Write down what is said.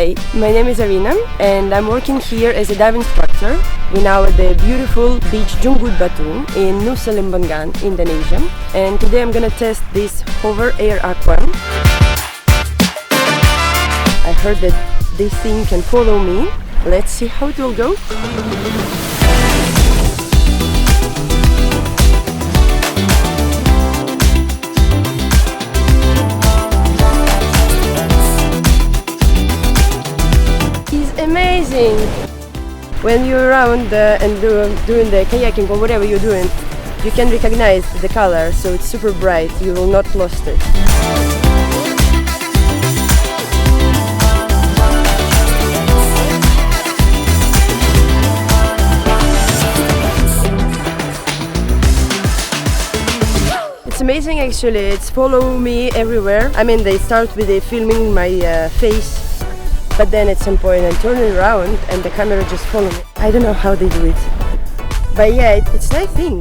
Hi, my name is Arina and I'm working here as a dive instructor. We're now at the beautiful beach Junggut Batu in Nusa Lembongan, Indonesia. And today I'm gonna test this HOVERAir AQUA. I heard that this thing can follow me. Let's see how it will go. Amazing! When you're around and doing the kayaking or whatever you're doing, you can recognize the color, so it's super bright. You will not lost it. It's amazing actually. It's follow me everywhere. I mean, they start with filming my face. But then at some point I turn it around and the camera just follows me. I don't know how they do it. But yeah, it's a nice thing.